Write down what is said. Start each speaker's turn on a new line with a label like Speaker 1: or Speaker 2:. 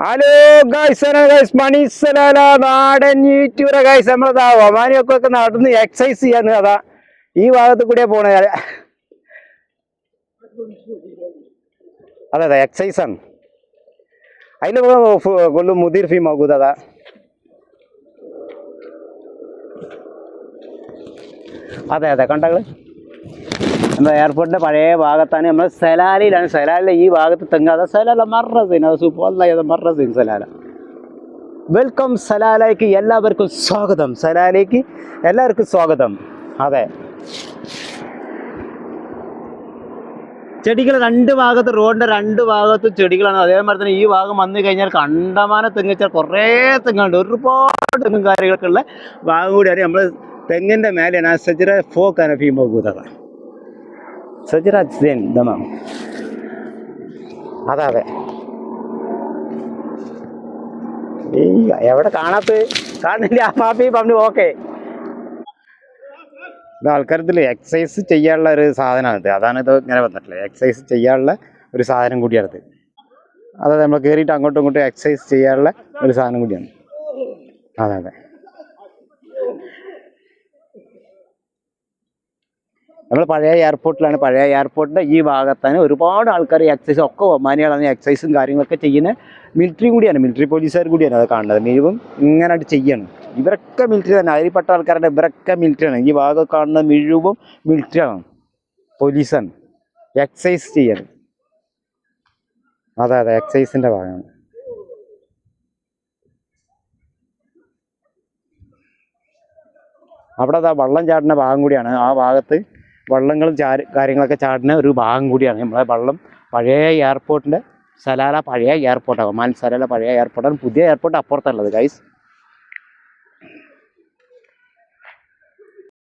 Speaker 1: Hello guys മണീസലാല നാടൻ YouTuber guys നമ്മളതാ ഒമാനിയൊക്കെ നടന്ന് exercise ചെയ്യാന്ന് അതാ ഈ ഭാഗത്ത് കൂടിയാ പോണേ. അതെ അതെ എക്സസൈസ് ആണ്. അതിൽ കൊള്ളു മുതിർ ഫീം ആകൂത് അതാ. അതെ അതെ കണ്ടകള് നമ്മുടെ എയർപോർട്ടിന്റെ പഴയ ഭാഗത്താണ്. നമ്മൾ സലാലയിലാണ്. സലാലിലെ ഈ ഭാഗത്ത് തെങ്ങാതെ സലാല മറസീൻ അത് സൂപ്പർ മറസീൻ സലാല. വെൽക്കം സലാലയ്ക്ക് എല്ലാവർക്കും സ്വാഗതം. സലാലയ്ക്ക് എല്ലാവർക്കും സ്വാഗതം. അതെ ചെടികൾ രണ്ട് ഭാഗത്ത്, റോഡിന്റെ രണ്ട് ഭാഗത്തും ചെടികളാണ്. അതേമാതിരി തന്നെ ഈ ഭാഗം വന്നു കഴിഞ്ഞാൽ കണ്ടമാനം തെങ്ങ് വെച്ചാൽ കുറേ തെങ്ങുണ്ട്, ഒരുപാട് തെങ്ങും കാര്യങ്ങളൊക്കെ ഉള്ള ഭാഗം കൂടിയാണ്. നമ്മൾ തെങ്ങിന്റെ മേലെയാണ് സജറ ഫോക്കാണ് ഫീമോ കൂതറ സജറ ദമാം. അതെ അതെ എവിടെ കാണുന്നില്ല ആ മാപ്പി പറഞ്ഞു. ഓക്കെ, ഇത് ആൾക്കാരത്തിൽ എക്സസൈസ് ചെയ്യാനുള്ള ഒരു സാധനമാണിത്. അതാണ് ഇത് ഇങ്ങനെ വന്നിട്ടുള്ളത്. എക്സസൈസ് ചെയ്യാനുള്ള ഒരു സാധനം കൂടിയാണിത്. അതായത് നമ്മൾ കയറിയിട്ട് അങ്ങോട്ടും ഇങ്ങോട്ടും എക്സസൈസ് ചെയ്യാനുള്ള ഒരു സാധനം കൂടിയാണ്. അതെ അതെ നമ്മൾ പഴയ എയർപോർട്ടിലാണ്. പഴയ എയർപോർട്ടിൻ്റെ ഈ ഭാഗത്താണ് ഒരുപാട് ആൾക്കാർ എക്സസൈസ് ഒക്കെ ഒമാനികളാണ് എക്സസൈസും കാര്യങ്ങളൊക്കെ ചെയ്യുന്ന. മിലിറ്ററിയും കൂടിയാണ്, മിലിറ്ററി പോലീസുകാർ കൂടിയാണ് അത് കാണുന്നത്. മിനിമം ഇങ്ങനെയായിട്ട് ചെയ്യണം. ഇവരൊക്കെ മിലിറ്ററി തന്നെ, അതിൽപ്പെട്ട ആൾക്കാരുടെ ഇവരൊക്കെ മിലിറ്ററിയാണ്. ഈ ഭാഗം കാണുന്ന മുഴുവൻ മിലിറ്ററിയാണ്, പോലീസാണ്. എക്സസൈസ് ചെയ്യണം. അതെ അതെ എക്സസൈസിൻ്റെ ഭാഗമാണ്. അവിടെ അതാ വള്ളം ചാടുന്ന ഭാഗം കൂടിയാണ്. ആ ഭാഗത്ത് വള്ളങ്ങളും കാര്യങ്ങളൊക്കെ ചാടുന്ന ഒരു ഭാഗം കൂടിയാണ് നമ്മളെ വള്ളം. പഴയ എയർപോർട്ടിൻ്റെ സലാല പഴയ എയർപോർട്ടാണ്. ഒമാൻ സലാല പഴയ എയർപോർട്ടാണ്. പുതിയ എയർപോർട്ട് അപ്പുറത്തുള്ളത് ഗൈസ്.